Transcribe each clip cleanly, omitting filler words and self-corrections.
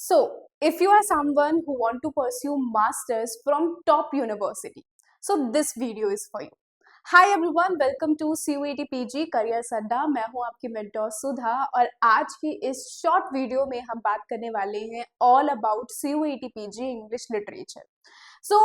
So, if you are someone who want to pursue masters from top university, so this video is for you. Hi everyone, welcome to CUET PG Career अड्डा। मैं हूं आपकी mentor सुधा और आज की इस short video में हम बात करने वाले हैं all about CUET PG English literature. So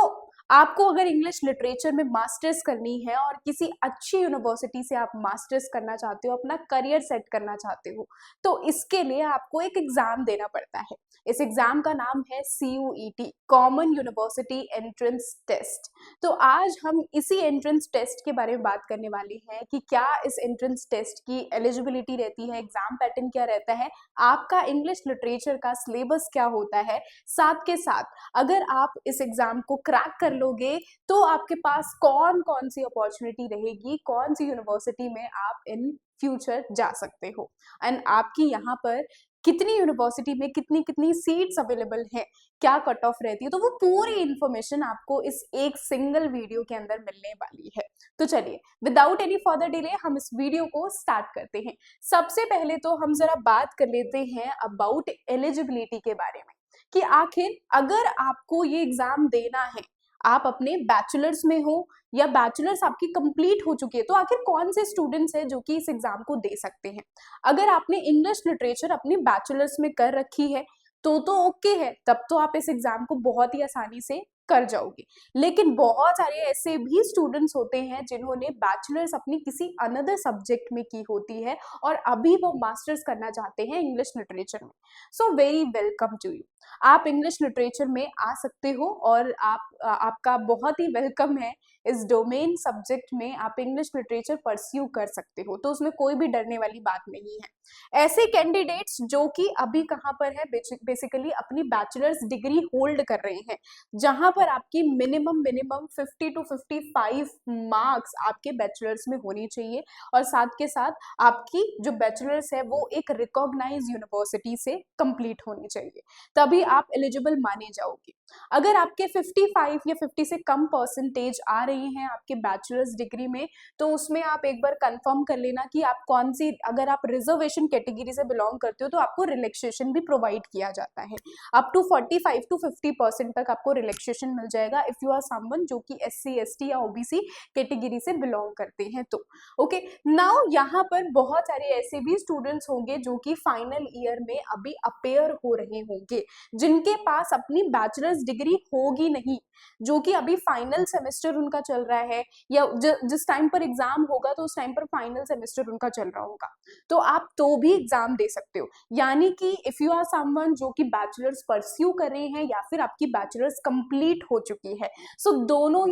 आपको अगर इंग्लिश लिटरेचर में मास्टर्स करनी है और किसी अच्छी यूनिवर्सिटी से आप मास्टर्स करना चाहते हो, अपना करियर सेट करना चाहते हो, तो इसके लिए आपको एक एग्जाम देना पड़ता है। इस एग्जाम का नाम है CUET, common university entrance test. तो आज हम इसी एंट्रेंस टेस्ट के बारे में बात करने वाले हैं कि क्या इस एंट्रेंस टेस्ट की एलिजिबिलिटी रहती है, एग्जाम पैटर्न क्या रहता है, आपका इंग्लिश लिटरेचर का सिलेबस क्या होता है। साथ के साथ अगर आप इस एग्जाम को क्रैक कर लोगे तो आपके पास कौन कौन सी अपॉर्चुनिटी रहेगी, कौन सी यूनिवर्सिटी में आप इन फ्यूचर जा सकते हो, एंड आपकी यहाँ पर कितनी यूनिवर्सिटी में कितनी कितनी सीट्स अवेलेबल हैं, क्या कट ऑफ रहती है, तो वो पूरी इंफॉर्मेशन आपको इस एक सिंगल वीडियो के अंदर मिलने वाली है। तो चलिए विदाउट एनी फर्दर डिले हम इस वीडियो को स्टार्ट करते हैं। सबसे पहले तो हम जरा बात कर लेते हैं अबाउट एलिजिबिलिटी के बारे में कि आखिर अगर आपको ये एग्जाम देना है, आप अपने बैचलर्स में हो या बैचलर्स आपकी कंप्लीट हो चुकी है, तो आखिर कौन से स्टूडेंट्स हैं जो कि इस एग्जाम को दे सकते हैं। अगर आपने इंग्लिश लिटरेचर अपनी बैचलर्स में कर रखी है तो ओके है, तब तो आप इस एग्जाम को बहुत ही आसानी से कर जाओगे। लेकिन बहुत सारे ऐसे भी स्टूडेंट्स होते हैं जिन्होंने बैचलर्स अपनी किसी अनदर सब्जेक्ट में की होती है और अभी वो मास्टर्स करना चाहते हैं इंग्लिश लिटरेचर में। So very welcome to you. आप इंग्लिश लिटरेचर में आ सकते हो और आपका बहुत ही वेलकम है। इस डोमेन सब्जेक्ट में आप इंग्लिश लिटरेचर परस्यू कर सकते हो, तो उसमें कोई भी डरने वाली बात नहीं है। ऐसे कैंडिडेट्स जो कि अभी कहाँ पर है, बेसिकली अपनी बैचलर्स डिग्री होल्ड कर रहे हैं, जहां पर आपकी मिनिमम 50 to 55 मार्क्स आपके बैचलर्स में होनी चाहिए और साथ के साथ आपकी जो बैचलर्स है वो एक रिकॉग्नाइज यूनिवर्सिटी से कंप्लीट होनी चाहिए, तभी आप एलिजिबल माने जाओगे। अगर आपके 55 या 50 से कम परसेंटेज आ रही हैं आपके बैचलर्स डिग्री में, तो उसमें आप एक बार कंफर्म कर लेना कि आप कौन सी, अगर आप रिजर्वेशन कैटेगरी से बिलोंग करते हो तो आपको रिलैक्सेशन भी प्रोवाइड किया जाता है। अप टू 45 to 50% तक आपको रिलैक्सेशन मिल जाएगा इफ यू आर समवन जो कि SC ST या OBC कैटेगरी से बिलोंग करते हैं। तो ओके, नाउ यहाँ पर बहुत सारे ऐसे भी स्टूडेंट्स होंगे जो कि फाइनल ईयर में अभी अपेयर हो रहे होंगे, जिनके पास अपनी बैचलर्स डिग्री होगी नहीं, जो कि अभी फाइनल सेमेस्टर उनका चल रहा है या जिस टाइम पर एग्जाम होगा तो उस टाइम पर फाइनल सेमेस्टर उनका चल रहा होगा, तो आप तो भी एग्जाम दे सकते हो। यानी कि इफ यू आर समवन जो कि बैचलर्स परस्यू कर रहे हैं या फिर आपकी बैचलर्स कंप्लीट हो चुकी है, सो दोनों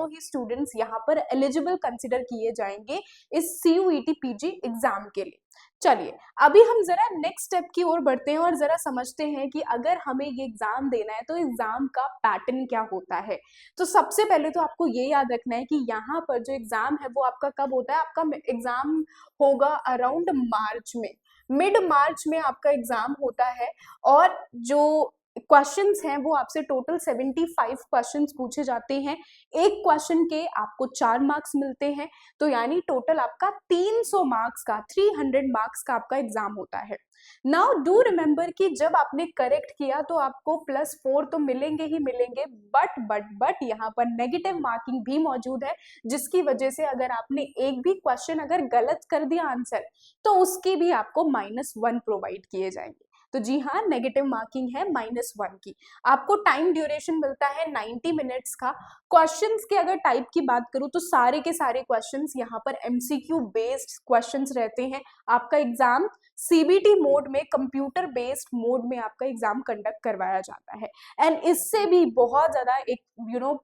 ही स्टूडेंट्स यहाँ पर एलिजिबल कंसिडर किए जाएंगे इस CUET PG एग्जाम के लिए। चलिए अभी हम जरा नेक्स्ट स्टेप की ओर बढ़ते हैं और जरा समझते हैं कि अगर हमें ये एग्जाम देना है तो एग्जाम का पैटर्न क्या होता है। तो सबसे पहले तो आपको ये याद रखना है कि यहाँ पर जो एग्जाम है वो आपका कब होता है। आपका एग्जाम होगा अराउंड मार्च में, मिड मार्च में आपका एग्जाम होता है और जो क्वेश्चंस हैं वो आपसे टोटल 75 क्वेश्चंस पूछे जाते हैं। एक क्वेश्चन के आपको 4 मार्क्स मिलते हैं, तो यानी टोटल आपका 300 मार्क्स का 300 मार्क्स का आपका एग्जाम होता है। नाउ डू रिमेंबर कि जब आपने करेक्ट किया तो आपको +4 तो मिलेंगे ही मिलेंगे, बट यहाँ पर नेगेटिव मार्किंग भी मौजूद है, जिसकी वजह से अगर आपने एक भी क्वेश्चन अगर गलत कर दिया आंसर, तो उसकी भी आपको -1 प्रोवाइड किए जाएंगे। तो जी हाँ, नेगेटिव मार्किंग है -1 की। आपको टाइम ड्यूरेशन मिलता है 90 मिनट्स का। क्वेश्चंस के अगर टाइप की बात करूं तो सारे के सारे क्वेश्चंस यहाँ पर MCQ बेस्ड क्वेश्चंस रहते हैं। आपका एग्जाम CBT मोड में, कंप्यूटर बेस्ड मोड में आपका एग्जाम कंडक्ट करवाया जाता है। एंड इससे भी बहुत ज्यादा एक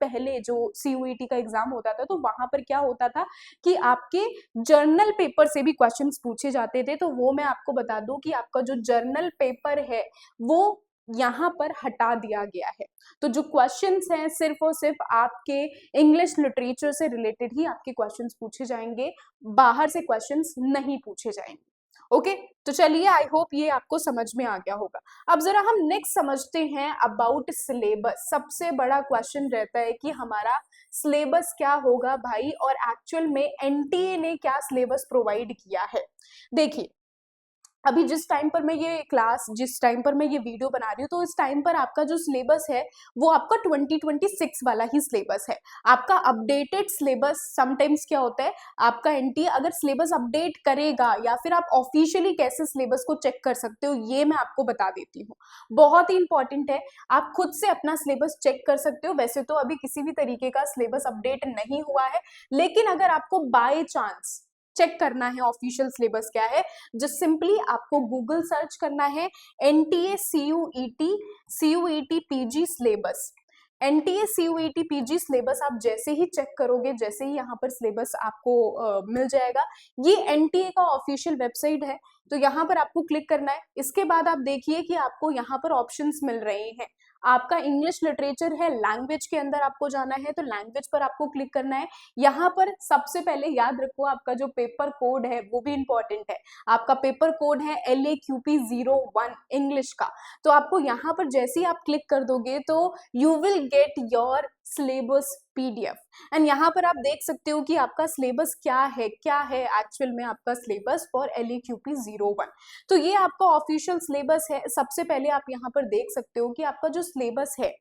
पहले जो CUET का एग्जाम होता था तो वहां पर क्या होता था कि आपके जर्नल पेपर से भी क्वेश्चंस पूछे जाते थे। तो वो मैं आपको बता दूं कि आपका जो जर्नल पेपर है वो यहाँ पर हटा दिया गया है। तो जो क्वेश्चंस हैं सिर्फ और सिर्फ आपके इंग्लिश लिटरेचर से रिलेटेड ही आपके क्वेश्चंस पूछे जाएंगे, बाहर से क्वेश्चंस नहीं पूछे जाएंगे। ओके, तो चलिए आई होप ये आपको समझ में आ गया होगा। अब जरा हम नेक्स्ट समझते हैं अबाउट सिलेबस। सबसे बड़ा क्वेश्चन रहता है कि हमारा सिलेबस क्या होगा भाई, और एक्चुअल में NTA ने क्या सिलेबस प्रोवाइड किया है। देखिए अभी जिस टाइम पर मैं ये क्लास, जिस टाइम पर मैं ये वीडियो बना रही हूँ, तो इस टाइम पर आपका जो सिलेबस है वो आपका 2026 वाला ही सिलेबस है। आपका अपडेटेड सिलेबस, समटाइम्स क्या होता है, आपका एनटीए अगर सिलेबस अपडेट करेगा या फिर आप ऑफिशियली कैसे सिलेबस को चेक कर सकते हो, ये मैं आपको बता देती हूँ। बहुत ही इंपॉर्टेंट है, आप खुद से अपना सिलेबस चेक कर सकते हो। वैसे तो अभी किसी भी तरीके का सिलेबस अपडेट नहीं हुआ है, लेकिन अगर आपको बाय चांस चेक करना है ऑफिशियल सिलेबस क्या है, जस्ट सिंपली आपको गूगल सर्च करना है NTA CUET PG syllabus. NTA CUET PG syllabus आप जैसे ही चेक करोगे, जैसे ही यहाँ पर सिलेबस आपको मिल जाएगा, ये एनटीए का ऑफिशियल वेबसाइट है, तो यहाँ पर आपको क्लिक करना है। इसके बाद आप देखिए कि आपको यहाँ पर ऑप्शंस मिल रहे हैं। आपका इंग्लिश लिटरेचर है, लैंग्वेज के अंदर आपको जाना है, तो लैंग्वेज पर आपको क्लिक करना है। यहाँ पर सबसे पहले याद रखो, आपका जो पेपर कोड है वो भी इंपॉर्टेंट है। आपका पेपर कोड है LAQP01 इंग्लिश का। तो आपको यहाँ पर जैसे ही आप क्लिक कर दोगे तो you will get your syllabus PDF, and यहाँ पर आप देख सकते हो कि आपका सिलेबस क्या है एक्चुअल में आपका सिलेबस फॉर LAQP01। तो ये आपका ऑफिशियल सिलेबस है। सबसे पहले आप यहाँ पर देख सकते हो कि आपका जो सिलेबस है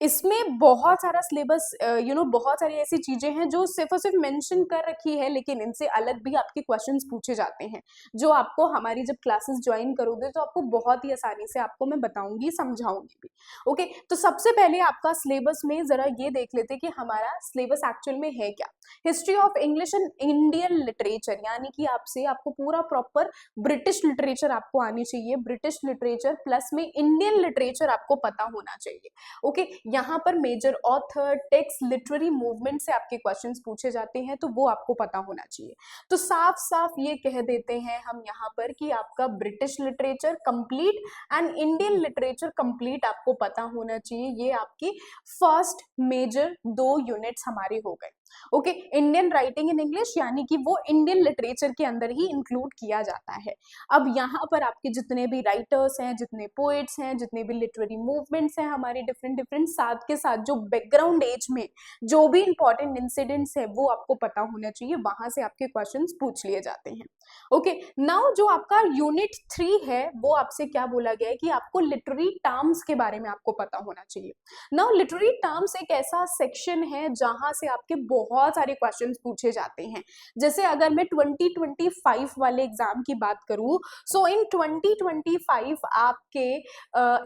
इसमें बहुत सारा सिलेबस, बहुत सारी ऐसी चीजें हैं जो सिर्फ और सिर्फ मेंशन कर रखी है, लेकिन इनसे अलग भी आपके क्वेश्चंस पूछे जाते हैं, जो आपको हमारी जब क्लासेस ज्वाइन करोगे तो आपको बहुत ही आसानी से आपको मैं बताऊंगी, समझाऊंगी भी। ओके, तो सबसे पहले आपका सिलेबस में जरा ये देख लेते कि हमारा सिलेबस एक्चुअल में है क्या। History of English and Indian literature, यानी कि आपको पूरा प्रॉपर ब्रिटिश लिटरेचर आपको आनी चाहिए, ब्रिटिश लिटरेचर प्लस में इंडियन लिटरेचर आपको पता होना चाहिए। ओके, यहाँ पर major author, text, literary movement से आपके क्वेश्चंस पूछे जाते हैं, तो वो आपको पता होना चाहिए। तो साफ साफ ये कह देते हैं हम यहाँ पर कि आपका British literature complete and Indian literature complete आपको पता होना चाहिए। ये आपकी फर्स्ट मेजर 2 यूनिट्स हमारे हो गए। Okay, Indian writing in English, यानी कि वो इंडियन लिटरेचर के अंदर ही इंक्लूड किया जाता है। अब यहाँ पर आपके जितने भी राइटर्स हैं, जितने पोएट्स हैं, जितने भी लिटरेरी मूवमेंट्स हैं हमारे डिफरेंट डिफरेंट, साथ के साथ जो बैकग्राउंड एज में जो भी इंपॉर्टेंट इंसिडेंट्स है वो आपको पता होना चाहिए, वहां से आपके क्वेश्चंस पूछ लिए जाते हैं। ओके, नाउ जो आपका यूनिट 3 है वो आपसे क्या बोला गया है कि आपको लिटरेरी टर्म्स के बारे में आपको पता होना चाहिए। नाउ लिटरेरी टर्म्स एक ऐसा सेक्शन है जहां से आपके बहुत सारे क्वेश्चंस पूछे जाते हैं। जैसे अगर मैं 2025 वाले एग्जाम की बात करूं, सो इन 2025 आपके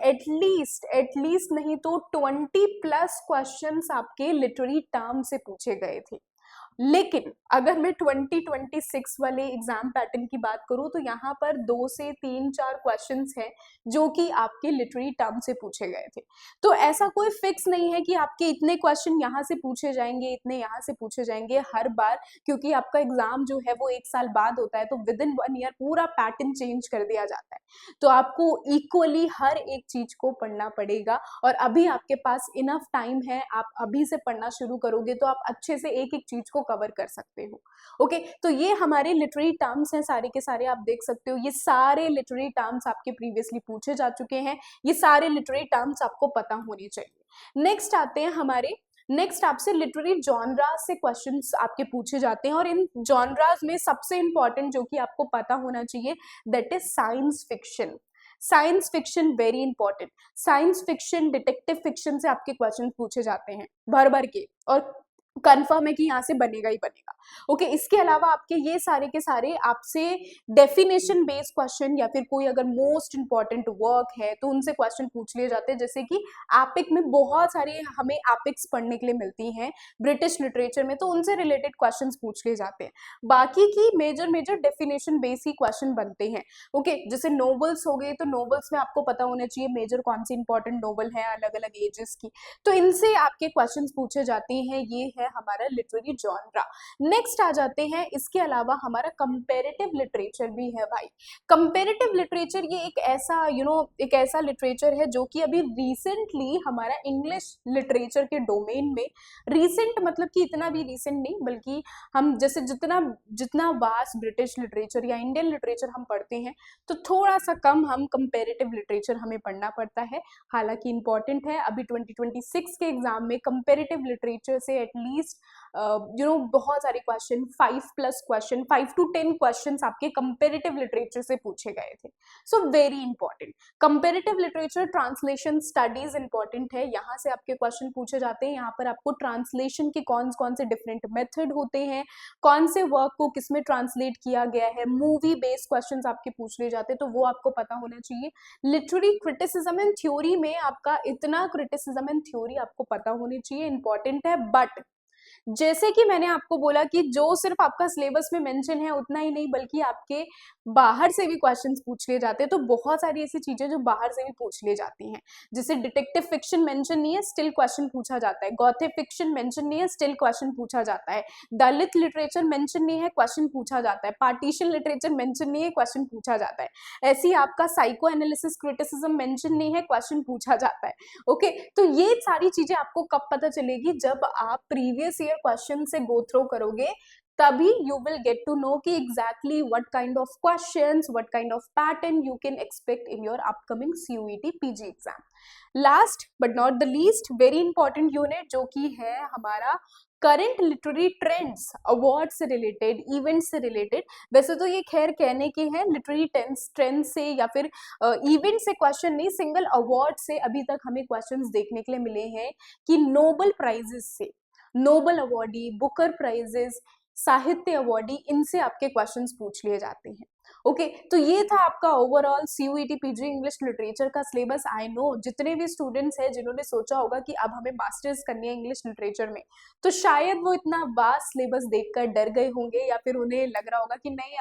एटलीस्ट नहीं तो 20+ क्वेश्चंस आपके लिटरेरी टर्म से पूछे गए थे। लेकिन अगर मैं 2026 वाले एग्जाम पैटर्न की बात करूं, तो यहाँ पर 2 से 3-4 क्वेश्चंस हैं जो कि आपके लिटरेरी टर्म से पूछे गए थे। तो ऐसा कोई फिक्स नहीं है कि आपके इतने क्वेश्चन यहाँ से पूछे जाएंगे, इतने यहाँ से पूछे जाएंगे हर बार, क्योंकि आपका एग्जाम जो है वो 1 साल बाद होता है, तो विद इन 1 ईयर पूरा पैटर्न चेंज कर दिया जाता है। तो आपको इक्वली हर एक चीज को पढ़ना पड़ेगा, और अभी आपके पास इनफ टाइम है, आप अभी से पढ़ना शुरू करोगे तो आप अच्छे से एक एक चीज को कवर कर सकते हो। ओके, तो ये हमारे लिटरेरी टर्म्स हैं सारे के सारे, आप देख सकते हो ये सारे लिटरेरी टर्म्स आपके प्रीवियसली पूछे जा चुके हैं, ये सारे लिटरेरी टर्म्स आपको पता होने चाहिए। नेक्स्ट आते हैं हमारे, नेक्स्ट आपसे लिटरेरी जॉनरास से क्वेश्चंस आपके पूछे जाते हैं, और इन जॉनरास में सबसे इंपॉर्टेंट जो कि आपको पता होना चाहिए, that is science fiction. Science fiction very important. Science fiction, detective fiction से आपके क्वेश्चन पूछे जाते हैं भर भर के, और कंफर्म है कि यहाँ से बनेगा ही बनेगा। ओके, इसके अलावा आपके ये सारे के सारे आपसे डेफिनेशन बेस्ड क्वेश्चन, या फिर कोई अगर मोस्ट इंपॉर्टेंट वर्क है तो उनसे क्वेश्चन पूछ लिए जाते हैं। जैसे कि एपिक में बहुत सारे हमें एपिक्स पढ़ने के लिए मिलती हैं ब्रिटिश लिटरेचर में, तो उनसे रिलेटेड क्वेश्चन पूछ लिए जाते हैं। बाकी की मेजर डेफिनेशन बेस्ड ही क्वेश्चन बनते हैं। ओके, जैसे नोवेल्स हो गए, तो नोवेल्स में आपको पता होना चाहिए मेजर कौन सी इंपॉर्टेंट नोवेल है अलग अलग एजेस की, तो इनसे आपके क्वेश्चन पूछे जाते हैं। ये है हमारा लिटरेरी जॉनरा। नेक्स्ट आ जाते हैं, इसके अलावा हमारा कंपैरेटिव लिटरेचर भी है भाई। कंपैरेटिव लिटरेचर ये एक ऐसा एक ऐसा लिटरेचर है जो कि अभी रिसेंटली हमारा इंग्लिश लिटरेचर के डोमेन में, रिसेंट मतलब कि इतना भी रिसेंट नहीं, बल्कि हम जैसे जितना वास्ट ब्रिटिश लिटरेचर या इंडियन लिटरेचर हम पढ़ते हैं, तो थोड़ा सा कम हम कंपैरेटिव लिटरेचर हमें पढ़ना पड़ता है। हालांकि इंपॉर्टेंट है, अभी 2026 के एग्जाम में कंपैरेटिव लिटरेचर से एटलीस्ट बहुत सारे क्वेश्चन, 5+ क्वेश्चन, 5 to 10 क्वेश्चन आपके कंपेरेटिव लिटरेचर से पूछे गए थे। So very important, comparative literature translation studies important है, यहाँ से आपके क्वेश्चन पूछे जाते हैं। यहाँ पर आपको ट्रांसलेशन के कौन कौन से डिफरेंट मेथड होते हैं, कौन से वर्क को किस में ट्रांसलेट किया गया है, मूवी बेस्ड क्वेश्चंस आपके पूछ लिए जाते हैं, तो वो आपको पता होना चाहिए। लिटरेरी क्रिटिसिज्म एंड थ्योरी में आपका इतना क्रिटिसिज्म एंड थ्योरी आपको पता होनी चाहिए, इंपॉर्टेंट है। बट जैसे कि मैंने आपको बोला कि जो सिर्फ आपका सिलेबस में मेंशन है उतना ही नहीं, बल्कि आपके बाहर से भी क्वेश्चंस पूछ लिए जाते हैं। तो बहुत सारी ऐसी चीजें जो बाहर से भी पूछ ली जाती हैं, जैसे डिटेक्टिव फिक्शन मेंशन नहीं है, स्टिल क्वेश्चन पूछा जाता है। गॉथिक फिक्शन मेंशन नहीं है, स्टिल क्वेश्चन पूछा जाता है। दलित लिटरेचर मेंशन नहीं है, क्वेश्चन पूछा जाता है। पार्टीशन लिटरेचर मेंशन नहीं है, क्वेश्चन पूछा जाता है। ऐसी आपका साइको एनालिसिस क्रिटिसिज्म मेंशन नहीं है, क्वेश्चन पूछा जाता है। ओके, तो ये सारी चीजें आपको कब पता चलेगी, जब आप प्रीवियस ईयर क्वेश्चन से गो थ्रू करोगे, तभी you will get to know कि exactly what kind of questions, what kind of pattern you can expect in your upcoming CUET PG exam. Last but not the least, very important unit जो कि है हमारा current literary trends, award से related, event से related. वैसे तो ये खैर कहने के हैं लिटरेरी ट्रेंड से या फिर इवेंट से क्वेश्चन नहीं, सिंगल अवार्ड से अभी तक हमें क्वेश्चंस देखने के लिए मिले हैं कि नोबेल प्राइजेस से, नोबेल अवार्डी, बुकर प्राइजेस, साहित्य अवार्डी, इनसे आपके क्वेश्चंस पूछ लिए जाते हैं। ओके, तो ये था आपका overall CUET PG English literature का सिलेबस। आई नो जितने भी स्टूडेंट्स हैं जिन्होंने सोचा होगा कि अब हमें मास्टर्स करनी है इंग्लिश लिटरेचर में, तो शायद वो इतना वास्ट सिलेबस देखकर डर गए होंगे, या फिर उन्हें लग रहा होगा कि नहीं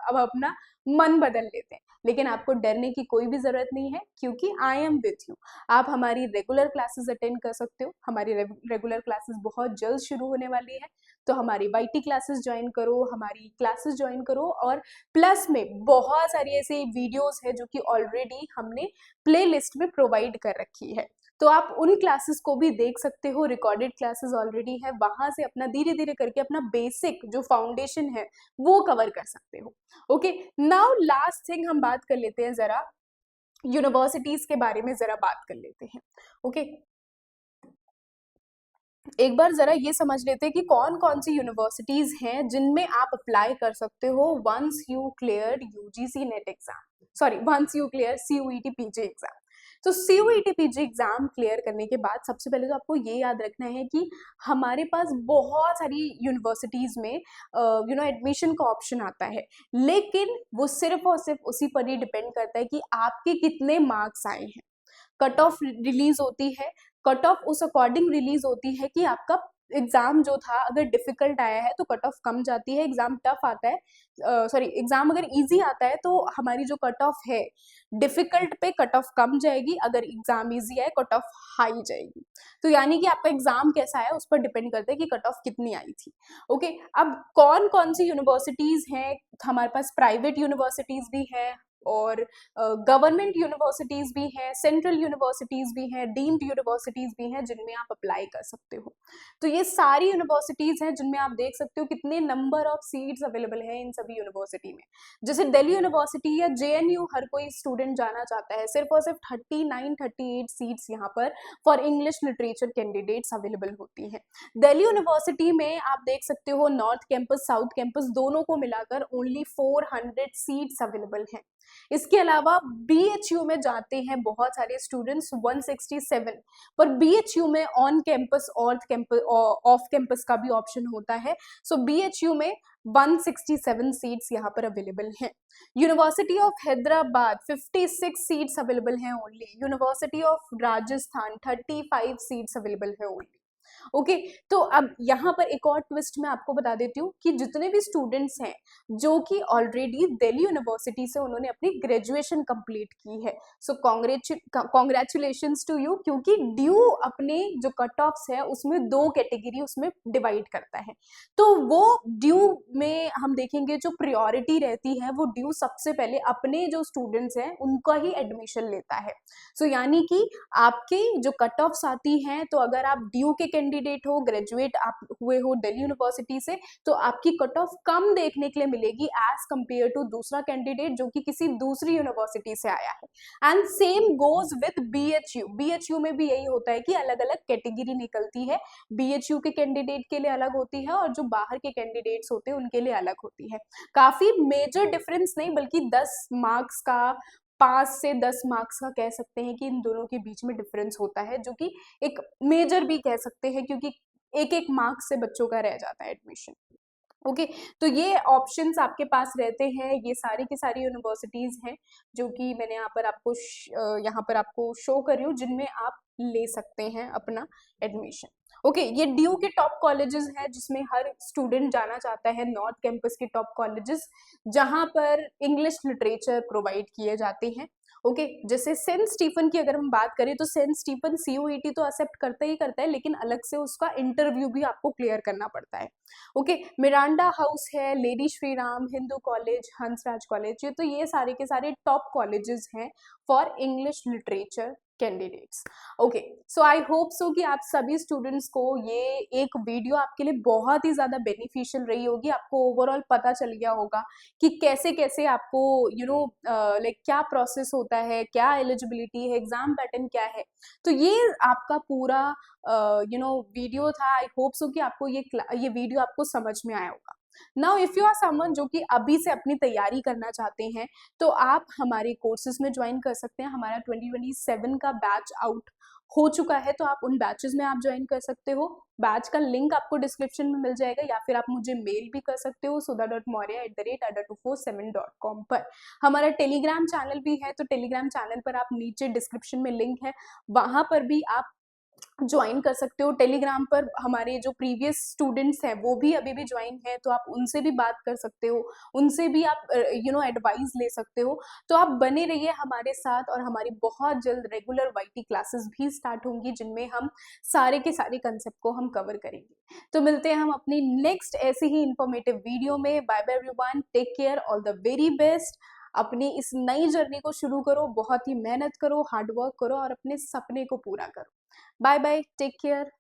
अब अपना मन बदल लेते हैं। लेकिन आपको डरने की कोई भी जरूरत नहीं है, क्योंकि आई एम विथ यू। आप हमारी रेगुलर क्लासेस अटेंड कर सकते हो। हमारी रेगुलर क्लासेस बहुत जल्द शुरू होने वाली है, तो हमारी YT क्लासेस ज्वाइन करो, हमारी क्लासेस ज्वाइन करो। और प्लस में बहुत सारी ऐसी वीडियोस है जो कि ऑलरेडी हमने प्लेलिस्ट में प्रोवाइड कर रखी है, तो आप उन क्लासेस को भी देख सकते हो। रिकॉर्डेड क्लासेस ऑलरेडी है, वहां से अपना धीरे धीरे करके अपना बेसिक जो फाउंडेशन है वो कवर कर सकते हो। ओके, नाउ लास्ट थिंग हम बात कर लेते हैं, जरा यूनिवर्सिटीज के बारे में जरा बात कर लेते हैं। ओके, एक बार जरा ये समझ लेते हैं कि कौन कौन सी यूनिवर्सिटीज हैं जिनमें आप अप्लाई कर सकते हो once you cleared UGC NET exam, sorry once you clear CUET PG exam. तो CUET PG एग्जाम क्लियर करने के बाद सबसे पहले तो आपको ये याद रखना है कि हमारे पास बहुत सारी यूनिवर्सिटीज में एडमिशन का ऑप्शन आता है, लेकिन वो सिर्फ और सिर्फ उसी पर ही डिपेंड करता है कि आपके कितने मार्क्स आए हैं। कट ऑफ रिलीज होती है, कट ऑफ उस अकॉर्डिंग रिलीज होती है कि आपका एग्जाम जो था अगर डिफिकल्ट आया है तो कट ऑफ कम जाती है, एग्जाम टफ आता है, सॉरी एग्जाम अगर इजी आता है तो हमारी जो कट ऑफ है डिफिकल्ट पे कट ऑफ कम जाएगी, अगर एग्जाम इजी है कट ऑफ हाई जाएगी। तो यानी कि आपका एग्जाम कैसा है उस पर डिपेंड करता है कि कट ऑफ कितनी आई थी। ओके, अब कौन कौन सी यूनिवर्सिटीज हैं, हमारे पास प्राइवेट यूनिवर्सिटीज भी हैं और गवर्नमेंट यूनिवर्सिटीज भी हैं, सेंट्रल यूनिवर्सिटीज भी हैं, डीम्ड यूनिवर्सिटीज भी हैं जिनमें आप अप्लाई कर सकते हो। तो ये सारी यूनिवर्सिटीज हैं जिनमें आप देख सकते हो कितने नंबर ऑफ सीट्स अवेलेबल हैं इन सभी यूनिवर्सिटी में। जैसे दिल्ली यूनिवर्सिटी या JNU हर कोई स्टूडेंट जाना चाहता है, सिर्फ और सिर्फ 39-38 सीट्स यहाँ पर for English literature candidates available होती हैं। दिल्ली यूनिवर्सिटी में आप देख सकते हो नॉर्थ कैंपस, साउथ कैंपस दोनों को मिलाकर ओनली 400 सीट्स अवेलेबल हैं। इसके अलावा BHU में जाते हैं बहुत सारे स्टूडेंट्स 167, पर BHU में ऑन कैंपस और ऑफ कैंपस का भी ऑप्शन होता है। सो BHU में 167 सीट्स यहाँ पर अवेलेबल हैं। University of Hyderabad 56 seats available हैं only. University of Rajasthan 35 seats available है ओनली। ओके, तो अब यहाँ पर एक और ट्विस्ट मैं आपको बता देती हूँ कि जितने भी स्टूडेंट्स हैं जो कि ऑलरेडी दिल्ली यूनिवर्सिटी से उन्होंने अपनी ग्रेजुएशन कंप्लीट की है, सो कॉन्ग्रेचुलेशंस टू यू, क्योंकि ड्यू अपने जो कट ऑफ्स है उसमें 2 कैटेगरी उसमें डिवाइड करता है। तो वो ड्यू में हम देखेंगे जो प्रायोरिटी रहती है वो ड्यू सबसे पहले अपने जो स्टूडेंट्स हैं उनका ही एडमिशन लेता है। सो यानी कि आपके जो कट ऑफ्स आती हैं, तो अगर आप ड्यू के कैंडिडेट कैंडिडेट हो, ग्रेजुएट आप हुए हो दिल्ली यूनिवर्सिटी से, तो आपकी कट ऑफ कम देखने के लिए मिलेगी एज कंपेयर टू दूसरा कैंडिडेट जो कि किसी दूसरी यूनिवर्सिटी से आया है। And same goes with BHU. BHU में भी यही होता है कि अलग अलग कैटेगरी निकलती है, बीएचयू के कैंडिडेट के लिए अलग होती है और जो बाहर के कैंडिडेट्स होते हैं उनके लिए अलग होती है। काफी मेजर डिफरेंस नहीं, बल्कि 10 मार्क्स का, 5 से 10 मार्क्स का कह सकते हैं कि इन दोनों के बीच में डिफरेंस होता है, जो कि एक मेजर भी कह सकते हैं, क्योंकि एक एक मार्क्स से बच्चों का रह जाता है एडमिशन। ओके तो ये ऑप्शंस आपके पास रहते हैं। ये सारी की सारी यूनिवर्सिटीज हैं जो कि मैंने यहाँ पर आपको शो कर रही हूँ, जिनमें आप ले सकते हैं अपना एडमिशन। ओके ये ड्यू के टॉप कॉलेजेस हैं जिसमें हर स्टूडेंट जाना चाहता है, नॉर्थ कैंपस के टॉप कॉलेजेस जहां पर इंग्लिश लिटरेचर प्रोवाइड किए जाते हैं। ओके जैसे सेंट स्टीफन की अगर हम बात करें तो सेंट स्टीफन सीयूईटी तो एक्सेप्ट करता ही करता है, लेकिन अलग से उसका इंटरव्यू भी आपको क्लियर करना पड़ता है। ओके मिरांडा हाउस है, lady Shri Ram, Hindu college, Hansraj college, ये तो ये सारे के सारे टॉप कॉलेजेस हैं for English literature candidates. Okay so I hope so कि आप सभी स्टूडेंट्स को ये एक वीडियो आपके लिए बहुत ही ज्यादा बेनिफिशियल रही होगी। आपको ओवरऑल पता चल गया होगा कि कैसे कैसे आपको लाइक क्या प्रोसेस होता है, क्या एलिजिबिलिटी है, एग्जाम पैटर्न क्या है। तो ये आपका पूरा वीडियो था। आई होप सो कि आपको ये वीडियो आपको समझ में आया होगा। Now if you are someone जो कि अभी से अपनी तैयारी करना चाहते हैं, तो आप हमारे कोर्सेज में ज्वाइन कर सकते हैं। हमारा 2027 का बैच आउट हो चुका है, तो आप उन बैचेस में आप ज्वाइन कर सकते हो। बैच का लिंक आपको डिस्क्रिप्शन में मिल जाएगा, या फिर आप मुझे मेल भी कर सकते हो sudha.maurya@ada247.com पर। हमारा टेलीग्राम चैनल भी है, तो टेलीग्राम चैनल पर आप नीचे डिस्क्रिप्शन में लिंक है, वहां पर भी आप ज्वाइन कर सकते हो। टेलीग्राम पर हमारे जो प्रीवियस स्टूडेंट्स हैं वो भी अभी भी ज्वाइन है, तो आप उनसे भी बात कर सकते हो, उनसे भी आप एडवाइस ले सकते हो। तो आप बने रहिए हमारे साथ, और हमारी बहुत जल्द रेगुलर वाईटी क्लासेस भी स्टार्ट होंगी जिनमें हम सारे के सारे कंसेप्ट को हम कवर करेंगे। तो मिलते हैं हम अपनी नेक्स्ट ऐसे ही इंफॉर्मेटिव वीडियो में। Bye bye everyone, take care, all the very best. अपनी इस नई जर्नी को शुरू करो, बहुत ही मेहनत करो, हार्ड वर्क करो और अपने सपने को पूरा करो। Bye bye, take care.